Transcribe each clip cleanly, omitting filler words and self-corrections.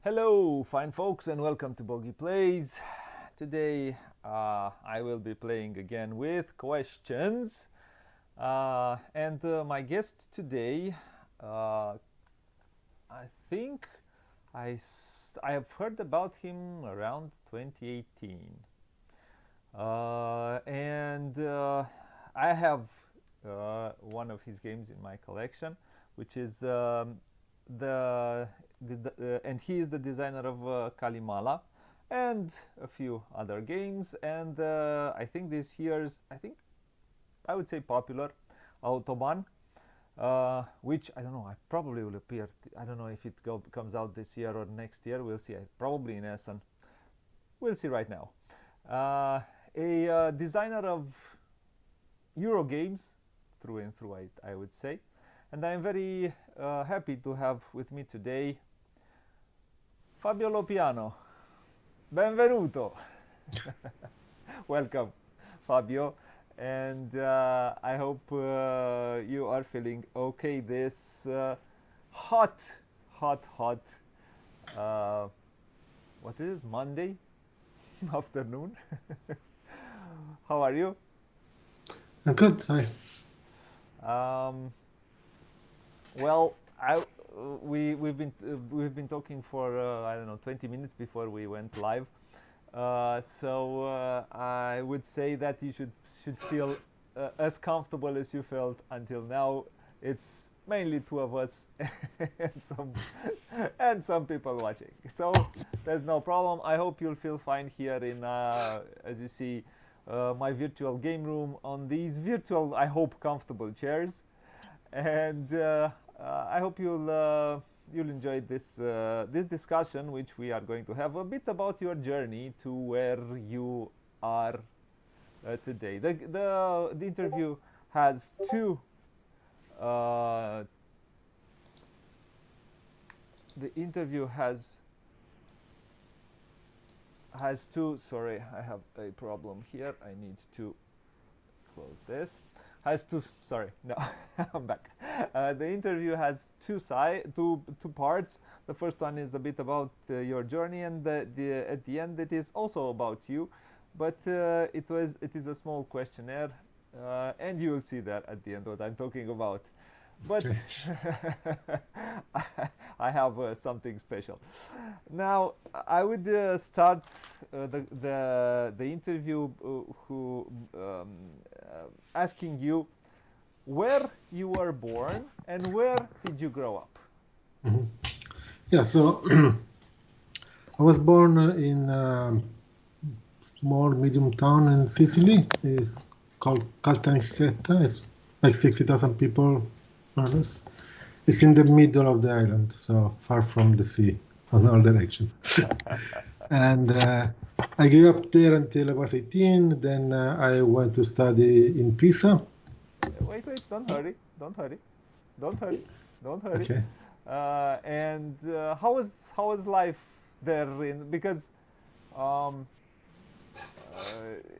Hello, fine folks, and welcome to Booghy Plays. Today I will be playing again with questions. And my guest today, I think I have heard about him around 2018. And I have one of his games in my collection, which is the and he is the designer of Kalimala and a few other games. And I think this year's, I would say popular Autobahn, which I don't know. I probably will appear. I don't know if it comes out this year or next year. We'll see. Probably in Essen. We'll see right now. A designer of Euro games through and through, I would say. And I'm very happy to have with me today Fabio Lopiano. Benvenuto. Welcome, Fabio. And I hope you are feeling okay this hot, what is it, Monday afternoon? How are you? I'm good. Hi. Well, we've been talking for I don't know 20 minutes before we went live. So I would say that you should feel as comfortable as you felt until now. It's mainly two of us and some people watching. So there's no problem. I hope you'll feel fine here in as you see my virtual game room on these virtual, I hope, comfortable chairs. And I hope you'll enjoy this discussion, which we are going to have a bit about your journey to where you are today. The interview has two. The interview has two. Sorry, I have a problem here. I need to close this. Has two. Sorry, no, I'm back. The interview has two parts. The first one is a bit about your journey, and at the end it is also about you, but it is a small questionnaire, and you will see that at the end what I'm talking about. But Okay. I have something special. Now I would start the interview asking you where you were born and where did you grow up. Mhm. Yeah. So I was born in a small medium town in Sicily. It's called Caltanissetta. It's like 60,000 people, more or less. It's in the middle of the island, so far from the sea on all directions. And I grew up there until I was 18. Then I went to study in Pisa. Wait, don't hurry, don't hurry, don't hurry. Okay. And how was life there? Because um,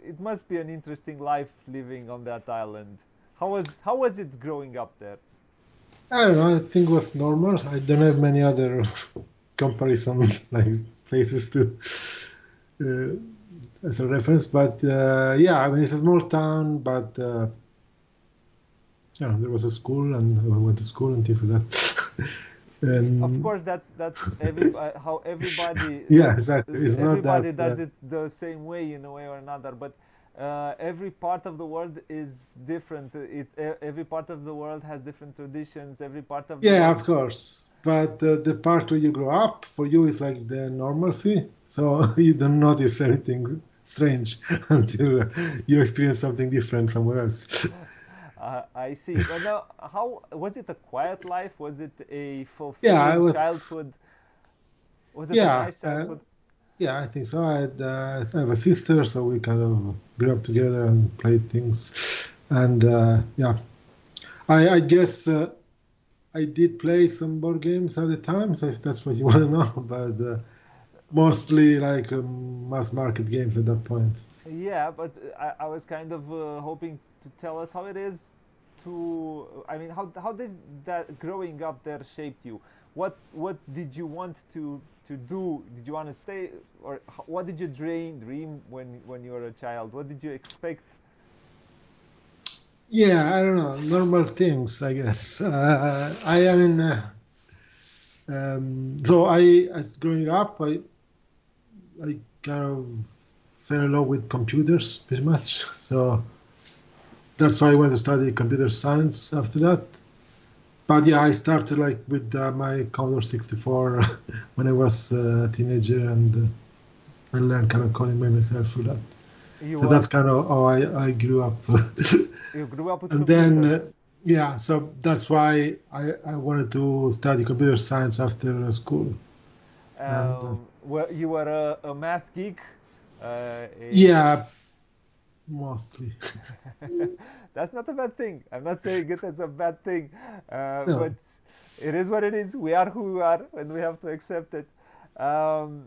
it must be an interesting life living on that island. How was it growing up there? I don't know. I think it was normal. I don't have many other comparison like places to as a reference, but yeah, I mean it's a small town, but yeah, there was a school, and I went to school and things like that. Of And course, that's how everybody yeah, exactly. It's not that. everybody does it the same way in a way or another. But every part of the world is different. Every part of the world has different traditions. Every part of the Yeah, world. of course. But the part where you grow up, for you, is like the normalcy. So you don't notice anything strange until you experience something different somewhere else. I see. But now, how was it a quiet life? Was it a Yeah, I fulfilling was. childhood? Was it a Yeah, nice childhood? yeah, I think so. I have a sister, so we kind of grew up together and played things. And yeah, I guess I did play some board games at the time, so if that's what you want to know, but mostly like mass market games at that point. Yeah, but I was kind of hoping to tell us how it is to. I mean, how does that growing up there shaped you? What did you want to to do? Did you want to stay, or what did you dream when you were a child? What did you expect? Yeah, I don't know, normal things, I guess. I mean, so as growing up, I kind of fell in love with computers pretty much. So that's why I went to study computer science after that. But yeah, I started like with my Commodore 64 when I was a teenager, and I learned kind of coding by myself for that. You So that's were kind of how I grew up. you grew up with And then, computers. yeah, so that's why I wanted to study computer science after school. And You were a math geek. A yeah, mostly. That's not a bad thing. I'm not saying it as a bad thing, but No. it is what it is. We are who we are, and we have to accept it. Um,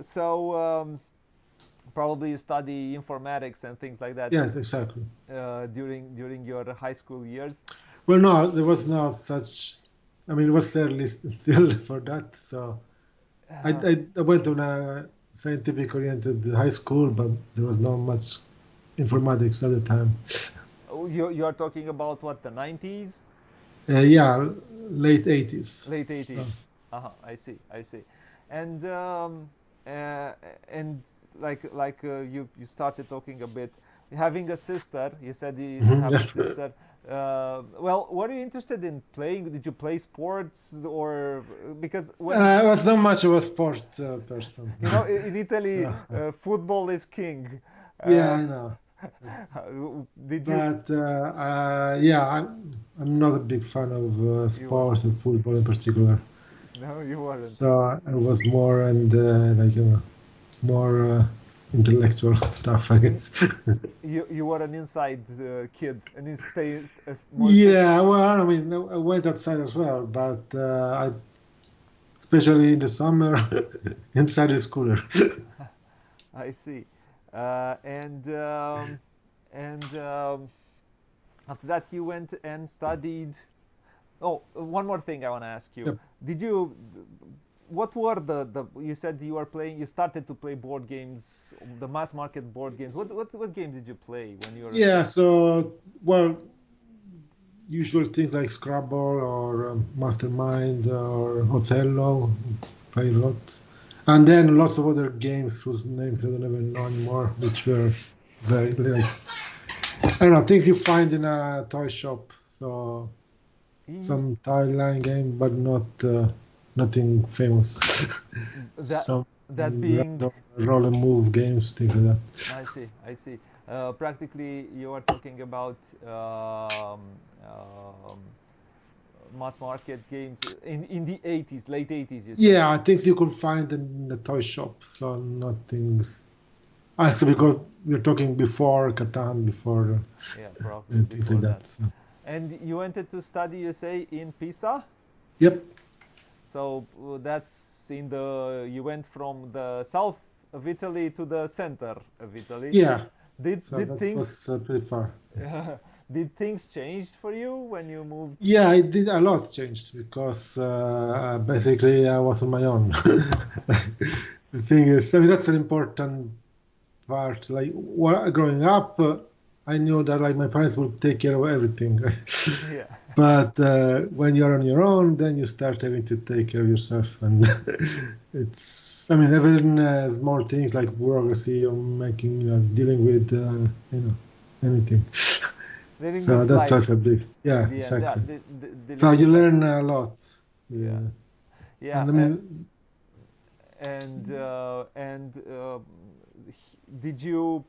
so probably you study informatics and things like that Yes, exactly. during your high school years. Well, no, there was no such. I mean, it was early still for that. So Uh, I went to a scientific-oriented high school, but there was not much informatics at the time. you are talking about what, the 90s, Yeah, late 80s. late So 80s. Uh-huh, I see, I see. And uh, and you started talking a bit, having a sister. You said you have a yeah. sister. Well, were you interested in playing? Did you play sports, or because when I was not much of a sport person. in Italy, Uh, football is king. yeah, Uh, I know. did you? But yeah, I'm not a big fan of You were sport and football in particular. no, you weren't. So I was more and like more intellectual stuff, I In, guess. you were an inside kid, and you more stay. Yeah, well, I mean, I went outside as well, but I, especially in the summer, inside is cooler. I see. Uh, and um, and after that, you went and studied. Oh, one more thing I want to ask you. Yep. Did you? What were the? You said you were playing. You started to play board games, the mass market board games. What games did you play when you were a Yeah, kid? so, well, usual things like Scrabble or Mastermind or Othello, play a lot. And then lots of other games whose names I don't even know anymore, which were very, like, I don't know, things you find in a toy shop. So E- some tile line game, but not nothing famous. that Some that being, random roll and move games, things like that. I see, I see. Practically, you are talking about mass market games in the 80s, late 80s. You say? Yeah, things you could find in the toy shop. So nothing. Also, because we're talking before Catan, before Yeah, probably things like before that. that. So. And you wanted to study, you say, in Pisa. Yep. So that's in the. You went from the south of Italy to the center of Italy. Yeah. So Did that things was pretty far. did things change for you when you moved? Yeah, I did a lot changed because basically I was on my own. The thing is, I mean, that's an important part. Like growing up, I knew that like my parents would take care of everything, right? Yeah, But when you're on your own, then you start having to take care of yourself, and it's. I mean, even small things like bureaucracy or making, dealing with, anything. dealing So with that's life also big. in Yeah, the end. Yeah, exactly. So dealing you with life. learn a lot. Yeah, Yeah. yeah, And I mean, and did you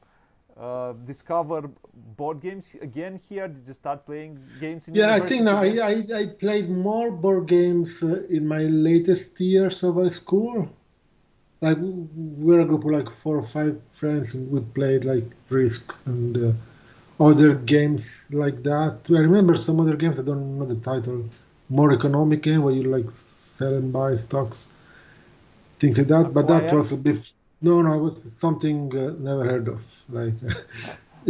discover board games again here? Did you start playing games in yeah, I think university now again? I played more board games in my latest years of high school. Like we're a group of like 4 or 5 friends, and we played like Risk and other games like that. I remember some other games. I don't know the title. More economic game where you like sell and buy stocks, things like that. But that Acquire? was a bit. No, no, it was something never heard of. Like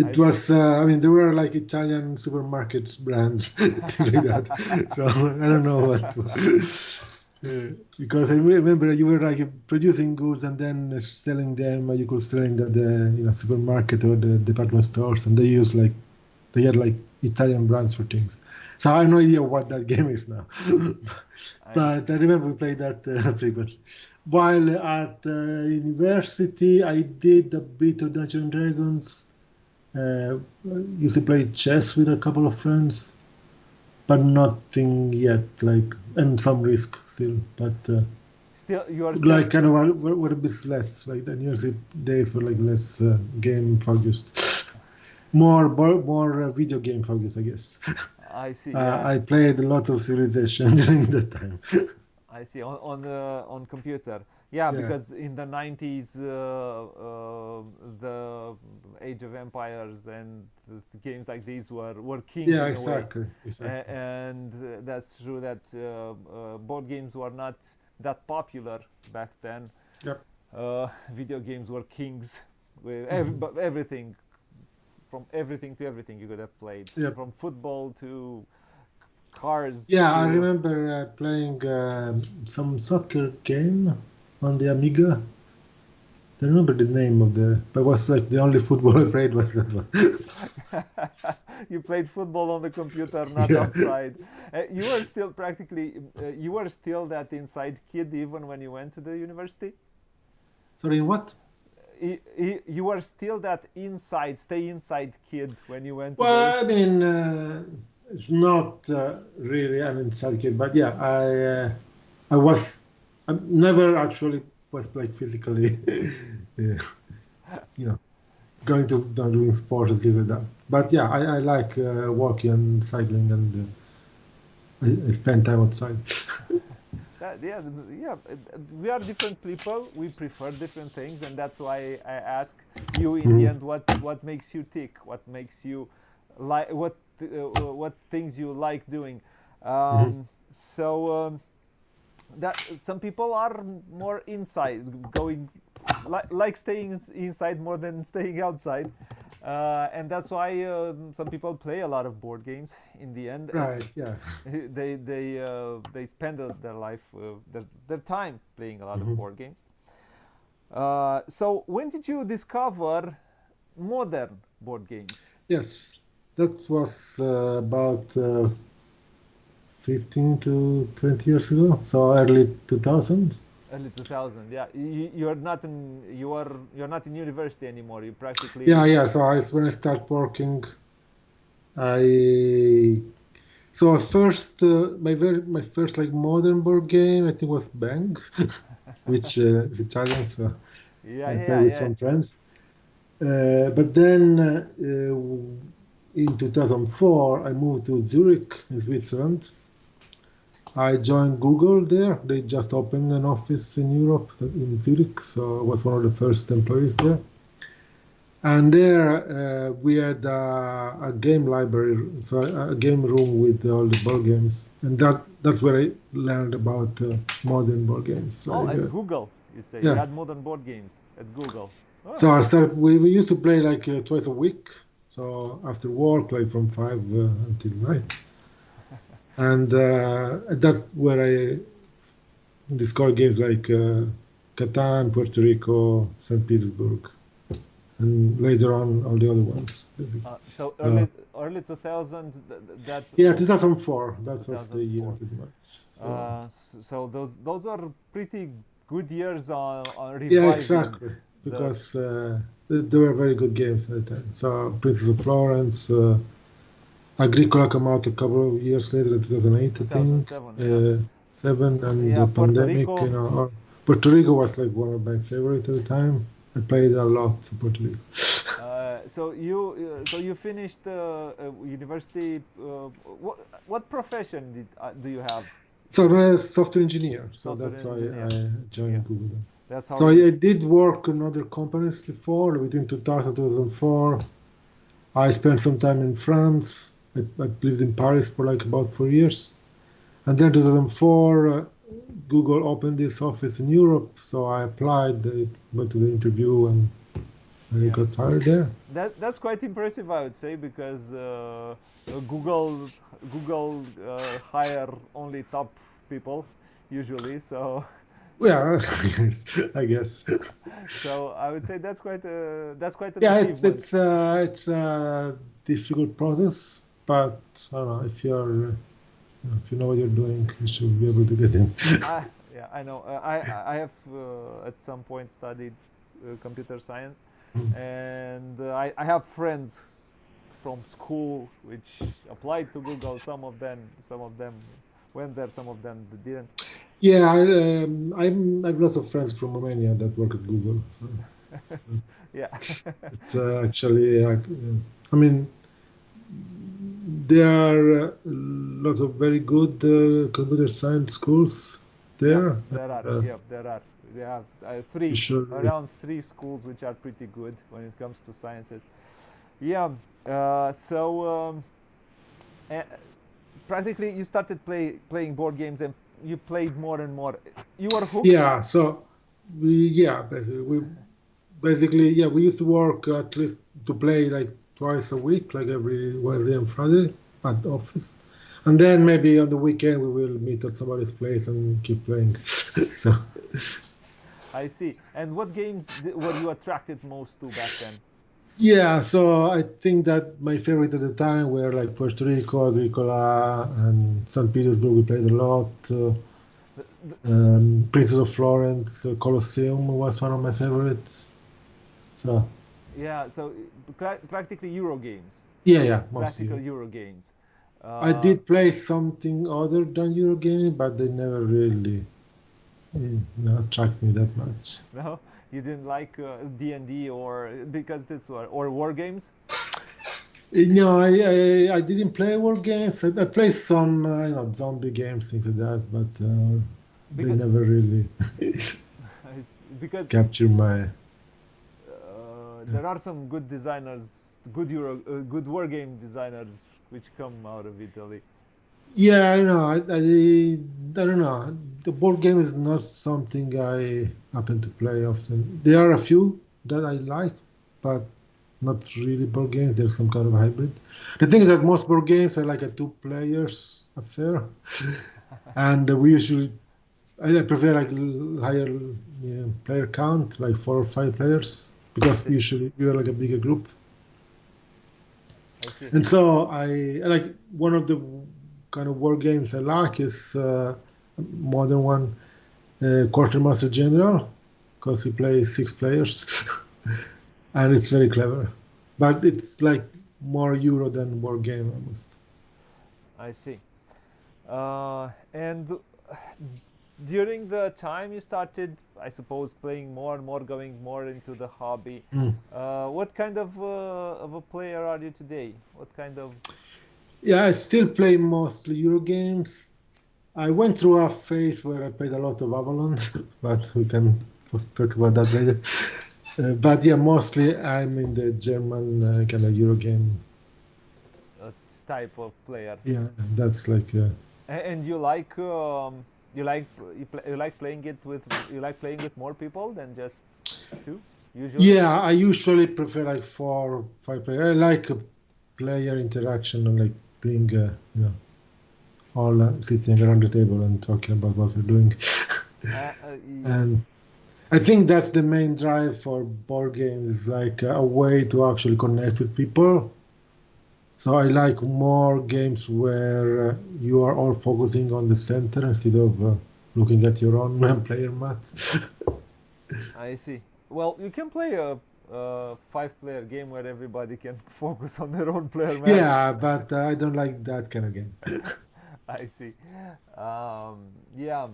I it see. was. I mean, there were like Italian supermarkets brands, things like that. So I don't know what. Because I remember you were like producing goods and then selling them. You could sell in the supermarket or the department stores, and they had like Italian brands for things. So I have no idea what that game is now, but I remember we played that frequently. While at university, I did a bit of Dungeons and Dragons. Used to play chess with a couple of friends, but nothing yet. And some Risk still, but Still, you are still like kind of were a bit less. Like the university days were like less game focused, more video game focused, I guess. I see. Yeah, I played a lot of Civilization during that time. I see on computer. Yeah, Yeah, because in the 90s, the Age of Empires and games like these were kings yeah, in a way. exactly. And that's true that board games were not that popular back then. Yep. Video games were kings with Mhm. everything, from everything to everything you could have played, Yep. from football to cars Yeah, I to remember playing some soccer game on the Amiga. I don't remember the name of but it was like the only football I played was that one. you played football on the computer, not Yeah. outside. You were still practically, you were still that inside kid even when you went to the university. Sorry, what? You were still that stay inside kid when you went to the. Well, I mean, it's not really an inside kid, but yeah, I was I never actually was like physically, yeah, you know, going to doing sports and things like that. But yeah, I like walking and cycling, and I spend time outside. Yeah, yeah. We are different people. We prefer different things, and that's why I ask you in the Mhm. end what makes you tick, what makes you like, what things you like doing. Mhm. So that some people are more inside, going like staying inside more than staying outside. And that's why some people play a lot of board games in the end, and Right. Yeah. they spend their life their time playing a lot of Mhm. board games. So when did you discover modern board games? Yes, that was about 15 to 20 years ago, so early 2000. Early 2000. Yeah, you're not in university anymore. You Yeah, practically. yeah. So when I start working, I so at first my first like modern board game I think was Bang, which is Italian, so Yeah, I yeah, played yeah, with yeah. some friends. But then in 2004 I moved to Zurich in Switzerland. I joined Google there. They just opened an office in Europe in Zurich, so I was one of the first employees there. And there we had a game library, so a game room with all the board games, and that's where I learned about modern board games. Oh, at Google, you say you Yeah, had modern board games at Google. Oh, so I started. We used to play like twice a week. So after work, like from 5 until night, and that's where I discovered games like Catan, Puerto Rico, St. Petersburg, and later on all the other ones, basically. so So early 2000s. That yeah, 2004. That was the year 2004. pretty much. So So those are pretty good years on yeah, reviving exactly, the because they were very good games at the time. So Princess of Florence, Agricola came out a couple of years later, 2008, I think. 2007. Yeah, Seven, and yeah. the Puerto pandemic, Rico. Puerto Rico was like one of my favorite at the time. I played a lot in Puerto Rico. So you finished university. What profession do you have? So I'm a software engineer, so Software that's why engineer. I Yeah, joined Google. that's So how I you. did work in other companies before, between 2000 2004. I spent some time in France. I lived in Paris for like about 4 years. And then 2004, Google opened this office in Europe. So I applied, I went to the interview, and I Yeah. got hired there. That's quite impressive, I would say, because Google hire only top people. usually. So Yeah, I guess. so I would say that's quite an Yeah, achievement. it's a difficult process, but I don't know if you know what you're doing, you should be able to get in. Yeah, I know. I have at some point studied computer science, and I have friends from school which applied to Google. Some of them went there. Some of them didn't. Yeah, I've lots of friends from Romania that work at Google. So Yeah. it's actually, I mean, there are lots of very good computer science schools Yep, there. there are. Uh, Yep, there are. They have you should, around three schools which are pretty good when it comes to sciences. Yeah. So uh, practically, you started playing board games, and you played more and more. You were hooked. yeah. So basically, we used to work at least to play like twice a week, like every Wednesday and Friday at the office. And then maybe on the weekend we will meet at somebody's place and keep playing. So I see. And what games were you attracted most to back then? yeah, so I think that my favorite at the time were like Puerto Rico, Agricola, and St. Petersburg. We played a lot. The, the, Princess of Florence, Colosseum was one of my favorites. So yeah. So practically Euro games, yeah, classical mostly. Euro games. I Uh, did play something other than Eurogame, but they never really attract me that much. no, you didn't like D&D or because this were or war games. No, I didn't play war games. I played some zombie games, things like that, but they Because never really because capture my. there are some good designers, good war game designers which come out of Italy. Yeah, I know. I don't know. The board game is not something I happen to play often. There are a few that I like, but not really board games. There's some kind of hybrid. The thing is that most board games are like a two players affair, and we usually I prefer like higher player count, like 4 or 5 players, I because see. usually we are like a bigger group. I see. And so I like one of the kind of war games I like is modern one, Quartermaster General, because he plays 6 players, and it's very clever. But it's like more Euro than war game almost. I see. And during the time you started, I suppose, playing more and more, going more into the hobby, Mm. what kind of a player are you today? What kind of? Yeah, I still play mostly Euro games. I went through a phase where I played a lot of Avalon, but we can talk about that later. But yeah, mostly I'm in the German kind of Euro game. Type of player? Yeah, that's like And you like playing it with you like playing with more people than just two usually? yeah. I usually prefer like 4 or 5 players. I like player interaction and like being all sitting around the table and talking about what we're doing. And I think that's the main drive for board games, like a way to actually connect with people. So I like more games where you are all focusing on the center instead of looking at your own player mat. I see. Well, you can play a five-player game where everybody can focus on their own player map. Yeah, but I don't like that kind of game. I see. Yeah.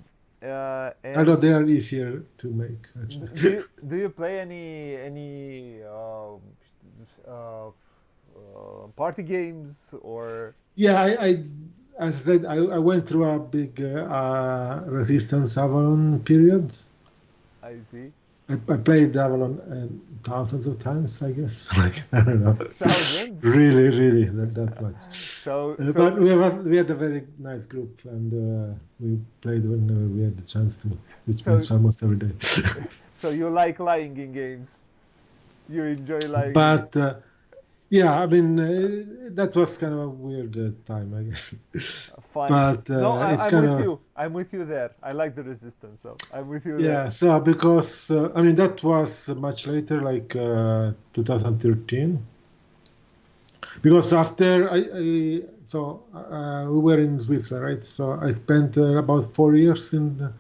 Although And they are easier to make, actually. do you play any party games or? Yeah, as I said, I went through a big Resistance Avalon period. I see. I played Avalon thousands of times, I guess. Like, I don't know. Thousands. Really, not that much. So But we had a very nice group, and we played whenever we had the chance to, which so means almost every day. so you like lying in games. You enjoy lying in games. But Yeah, I mean, that was kind of a weird time, I guess. Fine. But No, it's I'm kind with of, you. I'm with you there. I like the Resistance, so I'm with you there. yeah. So because, I mean, that was much later, like 2013. Because after we were in Switzerland, right? So I spent about 4 years in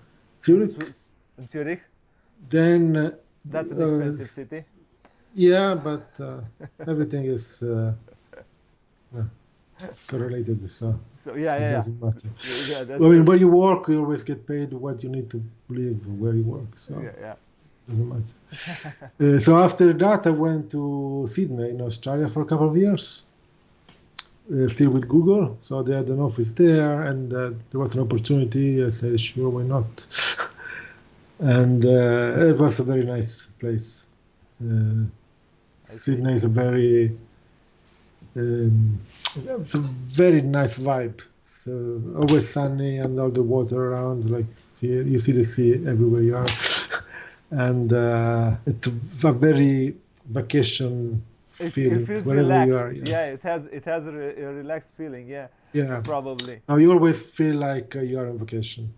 In Zurich. Swiss, in Zurich, Then, that's an uh, expensive city. yeah, but everything is uh, correlated, so So yeah, it yeah, yeah. doesn't matter. Yeah, I that's mean, true. where you work, you always get paid what you need to live where you work, so Yeah, yeah. it doesn't matter. So after that, I went to Sydney in Australia for a couple of years, still with Google. So they had an office there, and there was an opportunity. I said, sure, why not? And it was a very nice place. Uh, I see. Sydney is um, it's a very nice vibe. So always sunny and all the water around, like you see the sea everywhere you are, and it's a very vacation It feeling feels wherever you relaxed. are. Yeah, Yes, it has a relaxed feeling. Yeah, yeah. probably. Now you always feel like you are on vacation.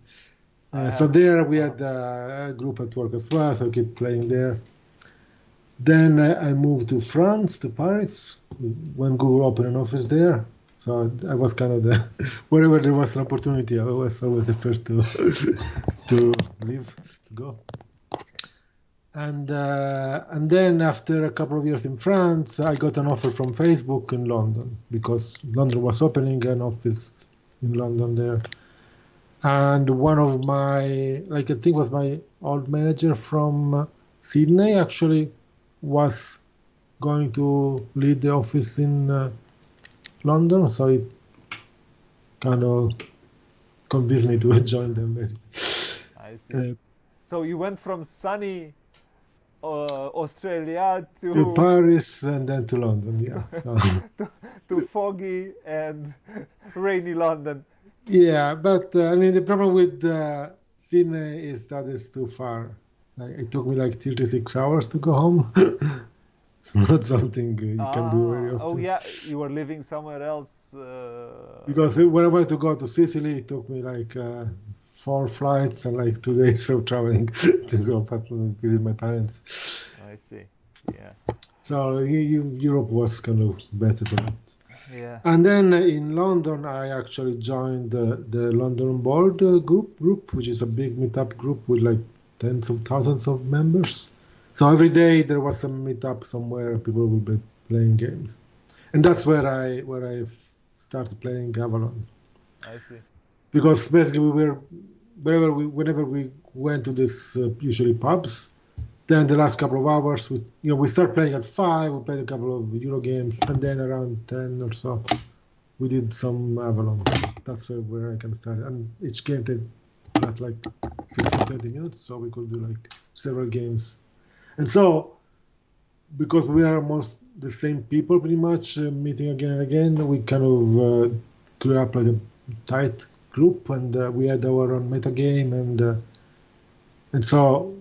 I So have. there we had a group at work as well, so I keep playing there. Then I moved to France, to Paris, when Google opened an office there. So I was kind of the wherever there was an opportunity, I was always the first to to leave, to go. And then after a couple of years in France, I got an offer from Facebook in London because London was opening an office in London there. And one of my, like I think was my old manager from Sydney actually was going to lead the office in London, so it kind of convinced me to join them basically. I see. Uh, So you went from sunny Australia to to, Paris and then to London, yeah. So to to foggy and rainy London. yeah, but I mean the problem with Sydney is that it's too far. Like, it took me like 36 hours to go home. It's not something you can do very Oh often. yeah, you were living somewhere else. Because when I wanted to go to Sicily, it took me like 4 flights and like 2 days of traveling to go back to visit my parents. I see. Yeah, So Europe was kind of better for that. yeah. And then in London, I actually joined the London Board group, which is a big meetup group with like tens of thousands of members. So every day there was a meetup somewhere, people would be playing games, and that's where I started playing Avalon. I see. Because basically we were whenever we went to this usually pubs, then the last couple of hours we start playing at 5, we played a couple of Euro games, and then around 10 or so we did some Avalon. That's where I can start, and each game did last like 15-20 minutes, so we could do like several games. And so because we are almost the same people pretty much, meeting again and again, we kind of grew up like a tight group, and we had our own meta game, and so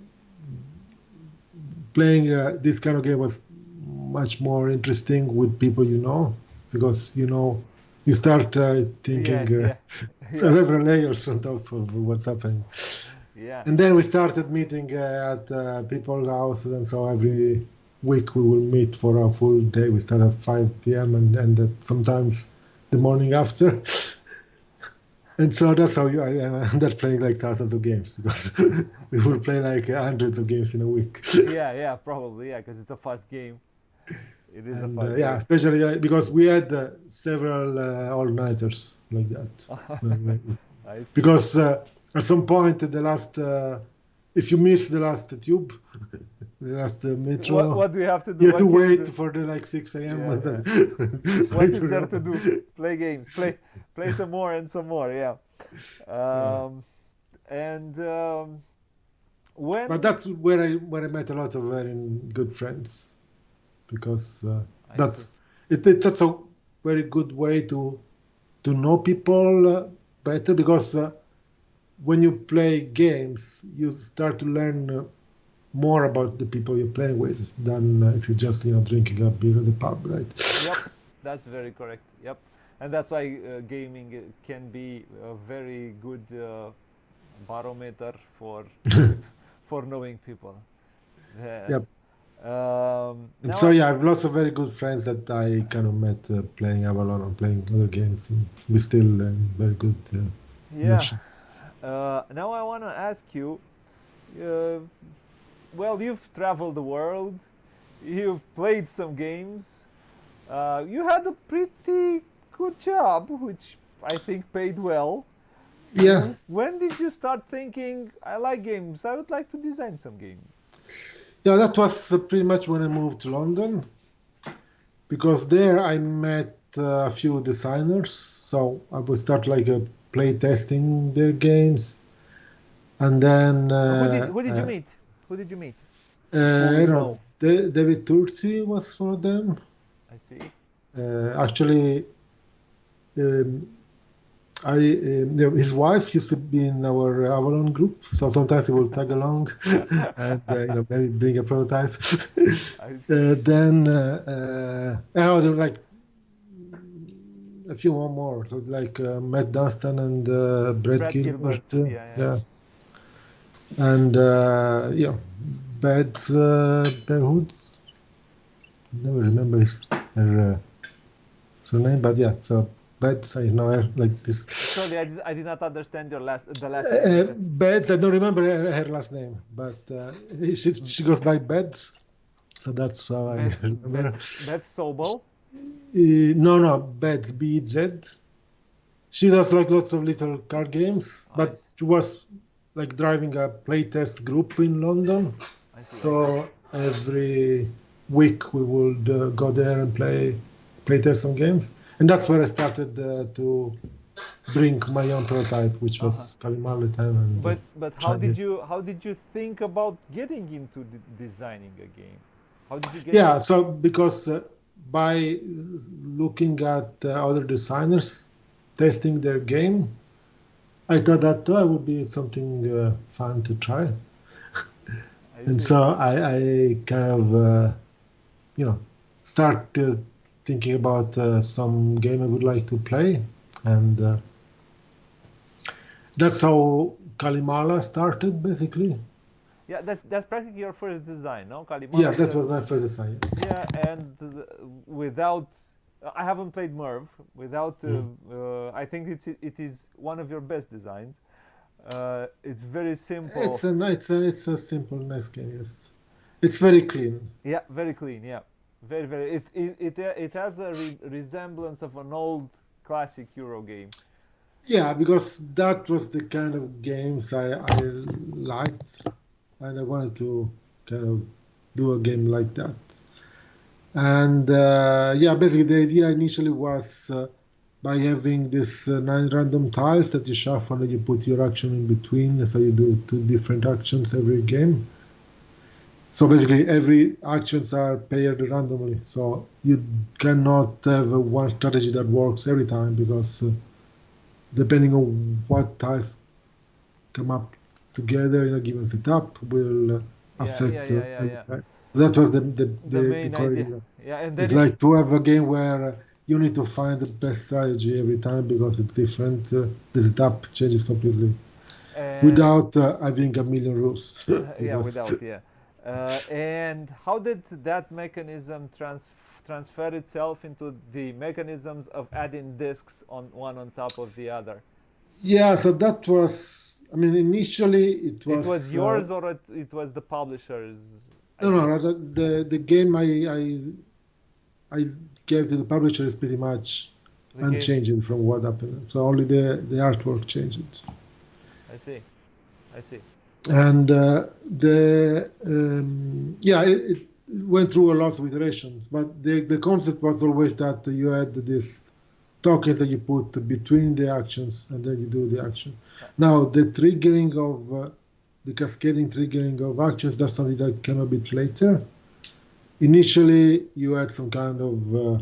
playing this kind of game was much more interesting with people because you start thinking Yeah, yeah, yeah, several layers on top of what's happening. yeah. And then we started meeting at people's houses, and so every week we will meet for a full day. We start at 5 p.m. and end at sometimes the morning after. And so that's how I end up playing like thousands of games because we will play like hundreds of games in a week. Yeah, yeah, probably, yeah, because it's a fast game. It is a And fast yeah, game. especially because we had several all-nighters like that. I see. Because at some point, if you miss the last tube, the last metro, What do we have to do? you have to What can we wait do? for the like 6 a.m. Yeah, and yeah. then What wait is to there to do? reopen. Play games. Play some more and some more. Yeah. So, Um, and but when that's where I met a lot of very good friends because I see. that's a very good way to know people better because when you play games, you start to learn more about the people you're playing with than if you're just drinking a beer at the pub, right? Yep, that's very correct. Yep, and that's why gaming can be a very good barometer for for knowing people. Yes. Yep. And Now so yeah, I have lots of very good friends that I kind of met playing Avalon or playing other games, and we still very good yeah. connection. Now I want to ask you. Uh, well, you've traveled the world. You've played some games. You had a pretty good job, which I think paid well. Yeah, When did you start thinking, I like games, I would like to design some games? yeah, that was pretty much when I moved to London, because there I met a few designers. So I would start like play testing their games, and then Who did you meet? Who did you meet? Who I we don't know. know? David Turci was one of them. I see. Actually, um, his wife used to be in our Avalon group, so sometimes he will tag along and maybe bring a prototype. I see. Then there were like a few more, so like Matt Dunstan and Brett Brad Gilbert, Gilbert. Yeah, yeah. yeah, and Ben Hoods. Never remember her surname, but yeah, so Beds, I know her like this. Sorry, I did not understand the last name you said. Beds, I don't remember her last name, but she goes by Beds, so that's how I remember. Beth Sobel. No, Beds, BZ. She does like lots of little card games, I but she was like driving a playtest group in London. see. So every week we would go there and playtest some games, and that's where I started to bring my own prototype, which was Kalimar at the time. And, But tried it. how did you think about getting into designing a game? How did you get? Yeah, so because by looking at other designers testing their game, I thought that would be something fun to try. I And see. so I kind of, start thinking about some game I would like to play. And that's how Kalimala started, basically. Yeah, that's practically your first design, no? Kalimala Yeah, is that a, was my first design. Yes. yeah, and without I haven't played Merv. Without I think it is one of your best designs. It's very simple. It's a simple, nice game. Yes, it's very clean. Yeah, very clean. Yeah, very. It has a resemblance of an old classic Euro game. Yeah, because that was the kind of games I liked, and I wanted to kind of do a game like that. And yeah, basically the idea initially was by having this 9 random tiles that you shuffle and you put your action in between, so you do 2 different actions every game. So basically every actions are paired randomly, so you cannot have one strategy that works every time, because depending on what tiles come up together in a given setup will affect Yeah. that was The the main core idea. idea. Yeah, and It's then like to have a game where you need to find the best strategy every time because it's different. The setup changes completely without having a million rules. yeah, Because without yeah. And how did that mechanism transfer itself into the mechanisms of adding discs on one on top of the other? yeah, so that was. I mean, initially it It was was. yours or it was the publisher's No, idea? the game I gave to the publisher is pretty much The game. unchanged from what happened. So only the artwork changed. I see. I see. And it went through a lot of iterations, but the concept was always that you had this tokens that you put between the actions and then you do the action. Now the triggering of the cascading triggering of actions, that's something that came a bit later. Initially you had some kind of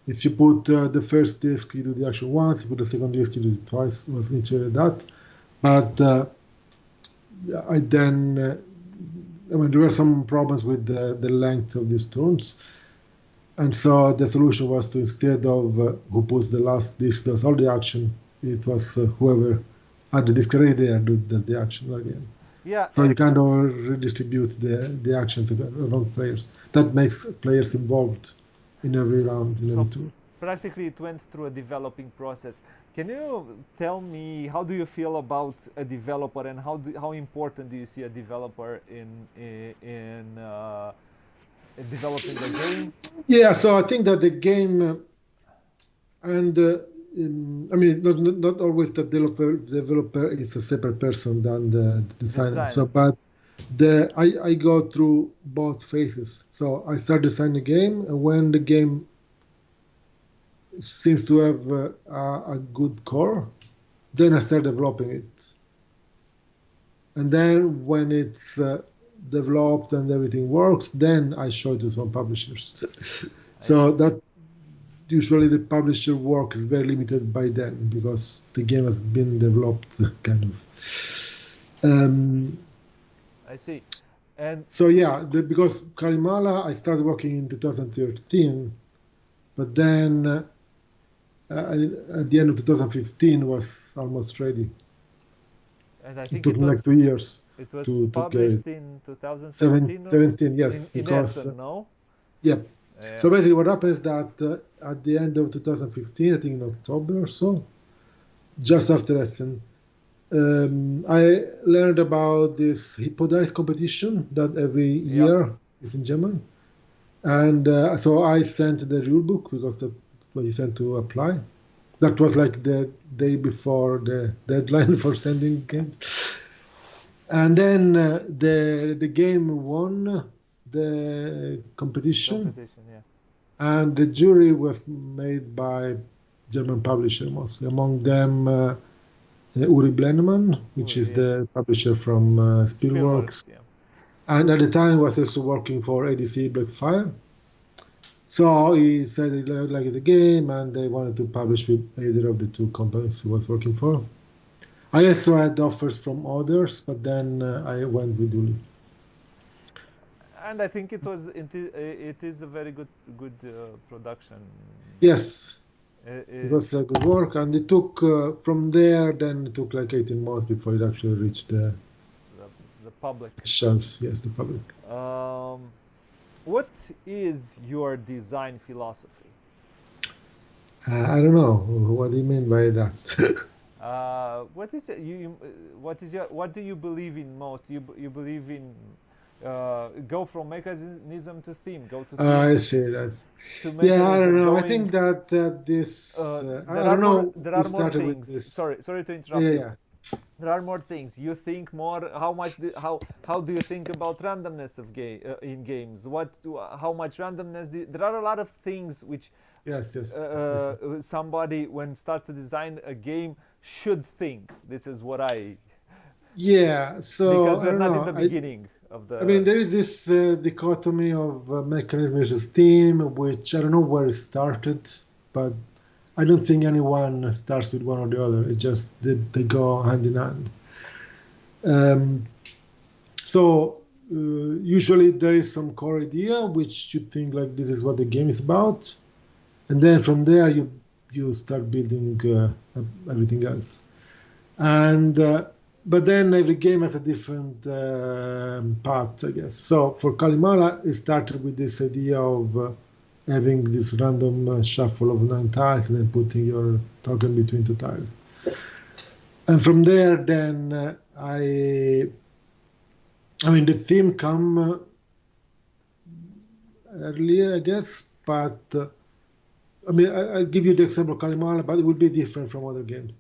if you put the first disc, you do the action once. You put the second disc, you do it twice. It was literally that. But I then, I mean, there were some problems with the length of these turns. And so the solution was to, instead of who puts the last disk does all the action, it was whoever had the disk already there does the action again. Yeah. So you kind of redistribute the actions among players. That makes players involved in every round, in every tour. Practically it went through a developing process. Can you tell me how do you feel about a developer, and how important do you see a developer in developing a game? Yeah, so I think that the game and I mean, not always the developer is a separate person than the designer. So, but I go through both phases. So I start designing a game, and when the game seems to have a good core, then I start developing it. And then when it's developed and everything works, then I show it to some publishers. So that usually the publisher work is very limited by then because the game has been developed kind of. I see. And so yeah, because Kalimala I started working in 2013, but then at the end of 2015 was almost ready. And I think it took me like 2 years. It was to published in 2017. 17, yes, in because Essen, no? Yep. So basically, what happens is that at the end of 2015, I think in October or so, just after Essen, I learned about this Hippodice competition that every year is in Germany. And so I sent the rule book because that's what you sent to apply. That was like the day before the deadline for sending games. And then the game won the competition. And the jury was made by German publisher mostly. Among them, Uri Blennemann, which is the publisher from Spielworks. And at the time was also working for ADC Blackfire. So he said he liked the game and they wanted to publish with either of the two companies he was working for. I also had offers from others, but then I went with Uli. And I think it is a very good production. Yes, it was a good work, and it took from there. Then it took like 18 months before it actually reached the public shelves. Yes, the public. What is your design philosophy? I don't know. What do you mean by that? What is it? What do you believe in most? You believe in go from mechanism to theme. Go to. I see. That's. Yeah, I don't know. I think that this. I don't know. There are more things. Sorry to interrupt. Yeah. There are more things. You think more. How do you think about randomness of in games? How much randomness? There are a lot of things which. Yes. Somebody when starts to design a game should think. This is what I. Yeah. So because we're not in the beginning of the. I mean, there is this dichotomy of mechanism versus theme, which I don't know where it started, but I don't think anyone starts with one or the other. It just they go hand in hand. So usually there is some core idea which you think like this is what the game is about, and then from there you start building everything else. And but then every game has a different path, I guess. So for Kalimala, it started with this idea of having this random shuffle of 9 tiles and then putting your token between 2 tiles. And from there, then I mean, the theme come earlier, I guess, but I mean, I'll give you the example of Kalimala, but it will be different from other games.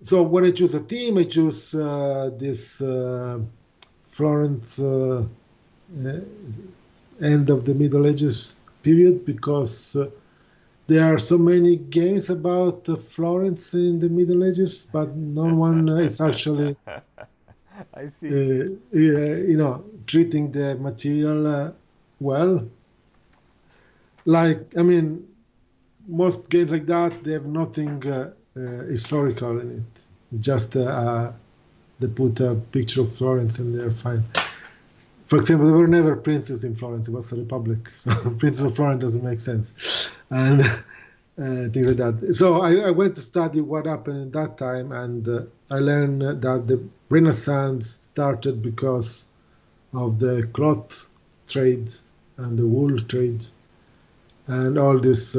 So when I choose a theme, I choose this Florence end of the Middle Ages period because there are so many games about Florence in the Middle Ages, but no one is actually I see. Treating the material well. Like, I mean, most games like that, they have nothing historical in it. Just they put a picture of Florence and they're fine. For example, there were never princes in Florence. It was a republic. So Princess of Florence doesn't make sense. And things like that. So I went to study what happened at that time, and I learned that the Renaissance started because of the cloth trade and the wool trade and all this,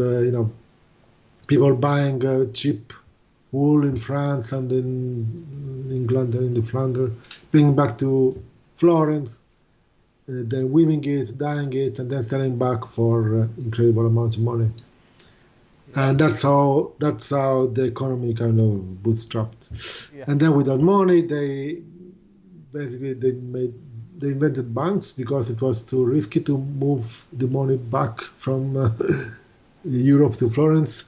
people buying cheap wool in France and in England and in the Flanders, bringing back to Florence, then weaving it, dyeing it, and then selling back for incredible amounts of money. Yeah. And that's how the economy kind of bootstrapped. Yeah. And then with that money, they invented banks because it was too risky to move the money back from Europe to Florence.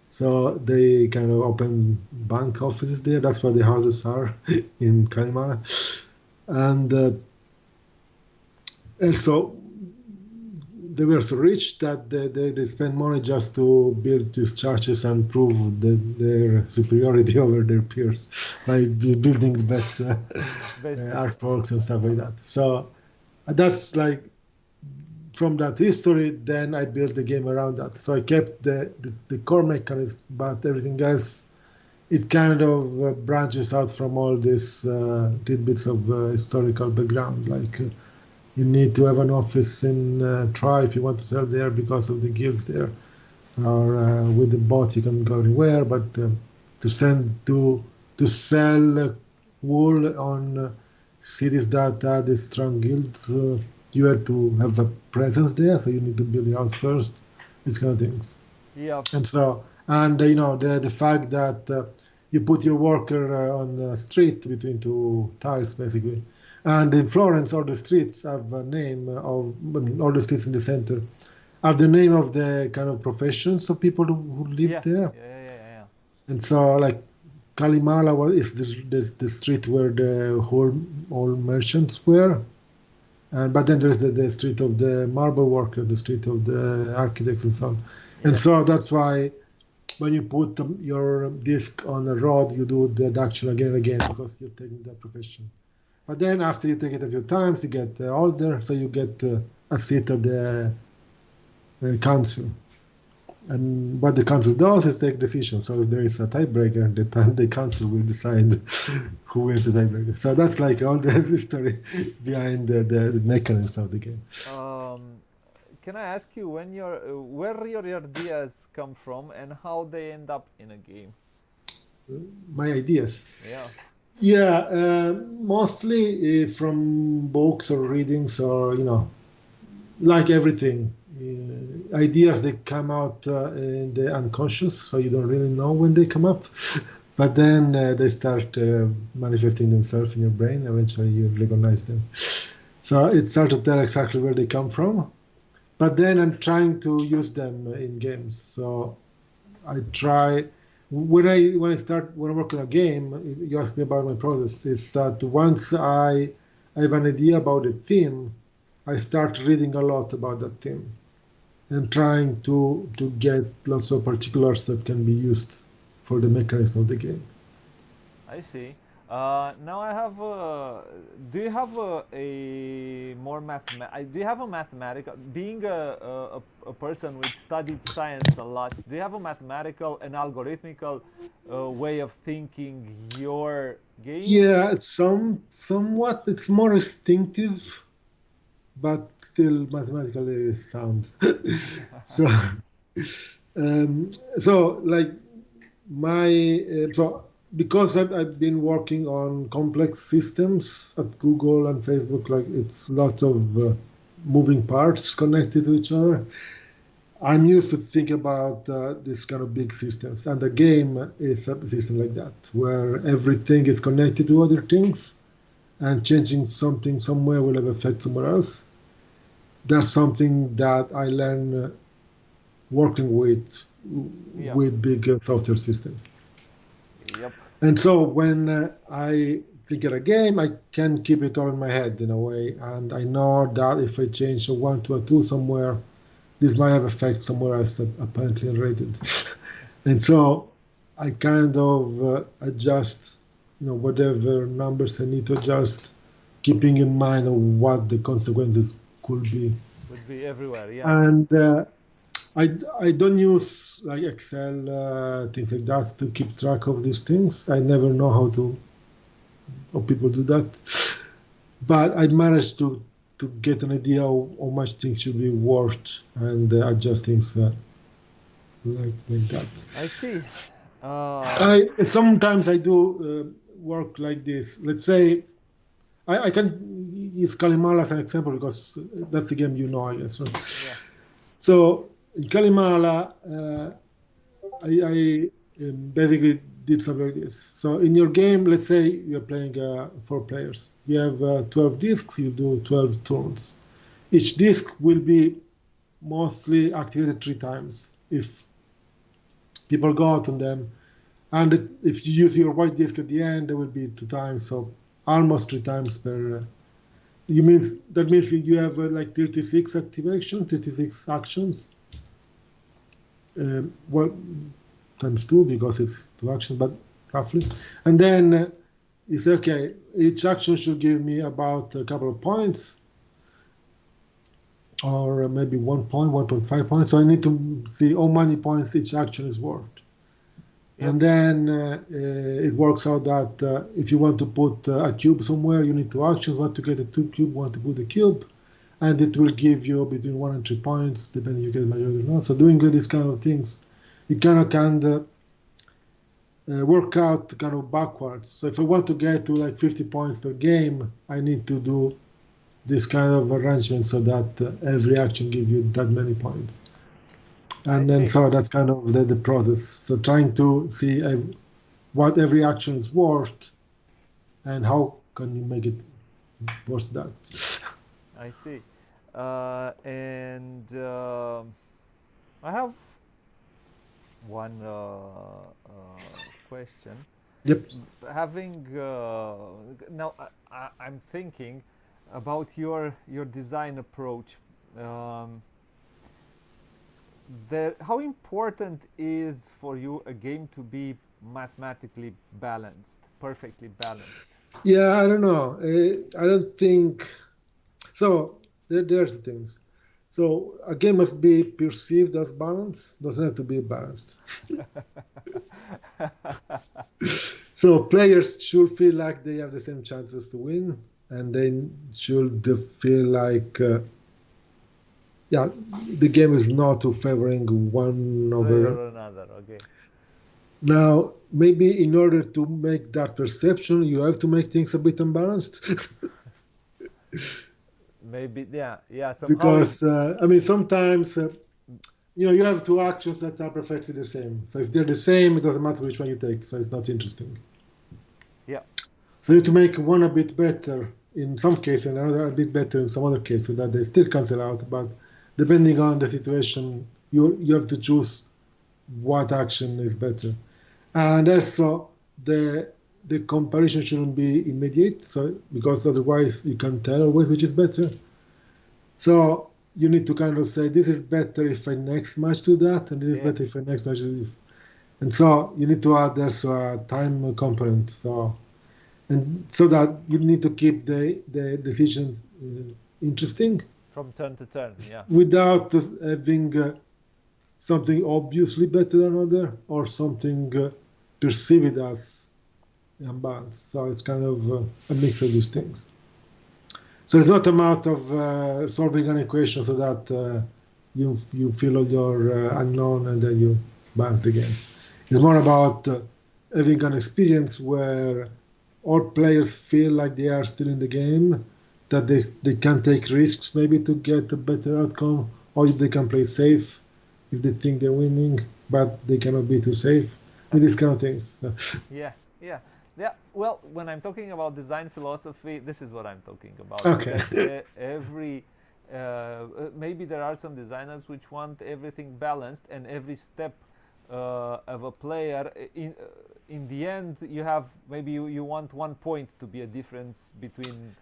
So they kind of opened bank offices there. That's where the houses are in Calimara. And so they were so rich that they spent money just to build these churches and prove their superiority over their peers by building the best artworks and stuff like that. So that's like, from that history, then I built the game around that. So I kept the core mechanism, but everything else, it kind of branches out from all these tidbits of historical background, like you need to have an office in Troy if you want to sell there because of the guilds there, or with the bot you can go anywhere. But to sell wool on cities that had the strong guilds, you had to have a presence there, so you need to build the house first. These kind of things. Yeah. And so, the fact that you put your worker on the street between two tiles, basically. And in Florence, all the streets have a name of, all the streets in the center have the name of the kind of professions of people who live there. Yeah. And so, like, Calimala is the street where the all merchants were. But then there's the street of the marble workers, the street of the architects, and so on. Yeah. And so that's why when you put your disc on a rod, you do the action again and again because you're taking that profession. But then after you take it a few times, you get older, so you get a seat at the council. And what the council does is take decisions. So if there is a tiebreaker, the council will decide who is the tiebreaker. So that's like all the history behind the mechanism of the game. Can I ask you where your ideas come from and how they end up in a game? My ideas? Yeah. Yeah, mostly from books or readings or, like everything. Ideas, they come out in the unconscious, so you don't really know when they come up. But then they start manifesting themselves in your brain. Eventually you recognize them. So it's hard to tell exactly where they come from. But then I'm trying to use them in games. So I try... When I work on a game, you ask me about my process, is that once I have an idea about a theme, I start reading a lot about that theme and trying to get lots of particulars that can be used for the mechanism of the game. I see. Now I have. Do you have do you have a mathematical? Being a person which studied science a lot, do you have a mathematical and algorithmical way of thinking your games? Yeah, somewhat. It's more instinctive, but still mathematically sound. Because I've been working on complex systems at Google and Facebook, like it's lots of moving parts connected to each other. I'm used to think about this kind of big systems, and the game is a system like that, where everything is connected to other things, and changing something somewhere will have effect somewhere else. That's something that I learned working with big software systems. Yep. And so when I think of a game, I can keep it all in my head in a way, and I know that if I change a 1 to a 2 somewhere, this might have effect somewhere else that apparently unrated. And so I kind of adjust, whatever numbers I need to adjust keeping in mind of what the consequences could be. Would be everywhere, yeah. And I don't use like Excel, things like that to keep track of these things. I never know how people do that. But I managed to get an idea of how much things should be worth and adjust things like that. I see. Sometimes I do work like this. Let's say I can use Kalimala as an example because that's the game I guess. Right? Yeah. So in Kalimala, I basically did something like this. So in your game, let's say you're playing 4 players. You have 12 discs, you do 12 turns. Each disc will be mostly activated 3 times if people go out on them. And if you use your white disc at the end, there will be 2 times, so almost 3 times per. That means you have like 36 activation, 36 actions. Well, times 2 because it's 2 actions, but roughly. And then you say, okay, each action should give me about a couple of points, or maybe 1 point, 1.5 points. So I need to see how many points each action is worth. Yep. And then it works out that if you want to put a cube somewhere, you need 2 actions. Want to get a 2 cube, want to put the cube, and it will give you between 1 and 3 points, depending if you get majority or not. So doing these kind of things, you kind of work out kind of backwards. So if I want to get to like 50 points per game, I need to do this kind of arrangement so that every action gives you that many points. And then so that's kind of the process. So trying to see what every action is worth and how can you make it worth that. I see. And I have one question. Yep. Having now, I'm thinking about your design approach. How important is for you a game to be mathematically balanced, perfectly balanced? Yeah, I don't know. I don't think so. There's the things. So a game must be perceived as balanced. Doesn't have to be balanced. So players should feel like they have the same chances to win, and they should feel like the game is not favoring one over another. Okay. Now, maybe in order to make that perception, you have to make things a bit unbalanced. Maybe, yeah. Because sometimes you have 2 actions that are perfectly the same. So if they're the same, it doesn't matter which one you take. So it's not interesting. Yeah. So you have to make one a bit better in some cases, and another a bit better in some other cases, so that they still cancel out. But depending on the situation, you have to choose what action is better. And also the comparison shouldn't be immediate, so because otherwise you can't tell always which is better. So you need to kind of say, this is better if I next match do that, and this is better if I next match do this. And so you need to add also a time component. So that you need to keep the decisions interesting. From turn to turn, yeah. Without having something obviously better than another, or something perceived as unbalanced. So it's kind of a mix of these things. So it's not a matter of solving an equation so that you feel your unknown and then you balance the game. It's more about having an experience where all players feel like they are still in the game, that they can take risks maybe to get a better outcome, or they can play safe if they think they're winning, but they cannot be too safe. These kind of things. Yeah. Well, when I'm talking about design philosophy, this is what I'm talking about. Okay. Maybe there are some designers which want everything balanced, and every step of a player in the end you have maybe you want 1 point to be a difference between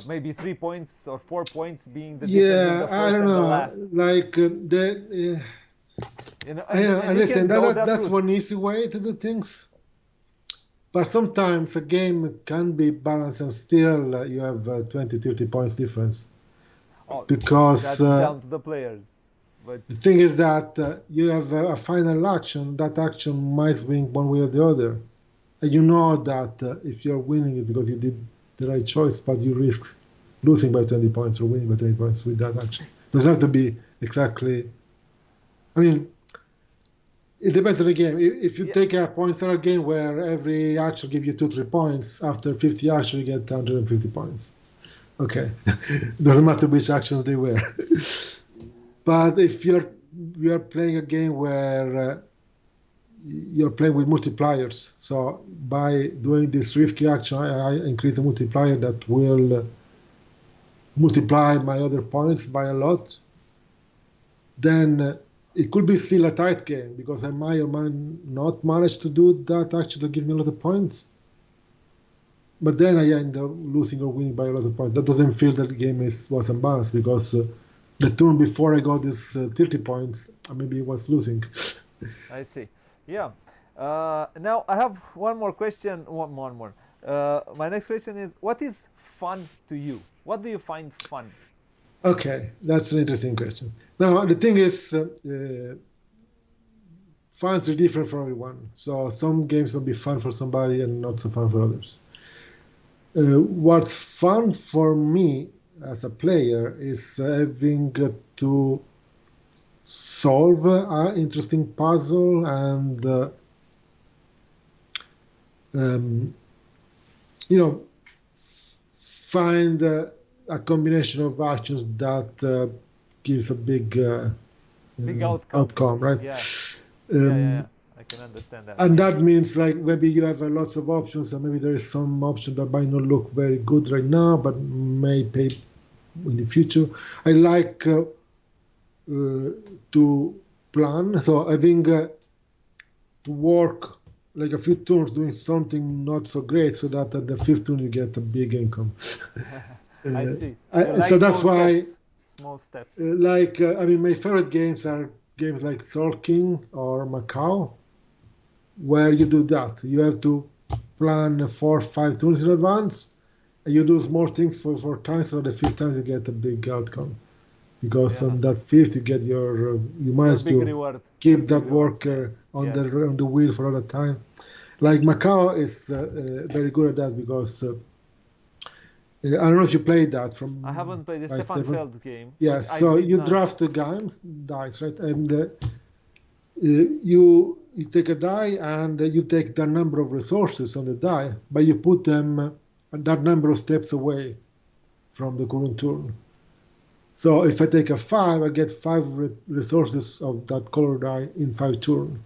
maybe 3 points or 4 points being the difference in the first and the last. Like I understand that's one easy way to do things. but sometimes a game can be balanced and still you have 20, 30 points difference. Oh, Because that's down to the players. But the thing is that you have a final action, that action might swing one way or the other. And you know that if you're winning it because you did the right choice, but you risk losing by 20 points or winning by 20 points with that action. It doesn't have to be exactly. I mean, it depends on the game. If you yeah, take a point salad game where every action gives you 2, 3 points, after 50 actions, you get 150 points. Okay. Doesn't matter which actions they were. But if you're playing a game where you're playing with multipliers, so by doing this risky action, I increase the multiplier that will multiply my other points by a lot, then it could be still a tight game because I might or might not manage to do that action to give me a lot of points. But then I end up losing or winning by a lot of points. That doesn't feel that the game was unbalanced because the turn before I got this 30 points, maybe I was losing. I see. Yeah. Now I have one more question. One more. My next question is: what is fun to you? What do you find fun? Okay, that's an interesting question. Now, the thing is, fans are different for everyone. So some games will be fun for somebody and not so fun for others. What's fun for me as a player is having to solve an interesting puzzle and um, find a combination of actions that gives a big Big outcome. outcome, right? Yeah. Um, I can understand that. and Yeah. that means like maybe you have lots of options, and maybe there is some option that might not look very good right now, but may pay in the future. I like to plan, so having to work like a few turns doing something not so great, so that at the fifth turn you get a big income. I see. You like So that's small why, steps. Small steps. I mean, my favorite games are games like King or Macau, where you do that. You have to plan 4, 5 turns in advance, and you do small things for 4 times, so the fifth time you get a big outcome. Because Yeah. on that fifth you get you Your manage big to reward. Your keep big that reward. worker on Yeah. the wheel for all the time. Like Macau is very good at that because I don't know if you played that I from haven't played the by Stefan Stefan. Feld game, Yeah, which I so did you not. draft the dice, right? And you take a die and you take the number of resources on the die, but you put them that number of steps away from the current turn. So if I take a 5, I get 5 resources of that color die in 5 turns.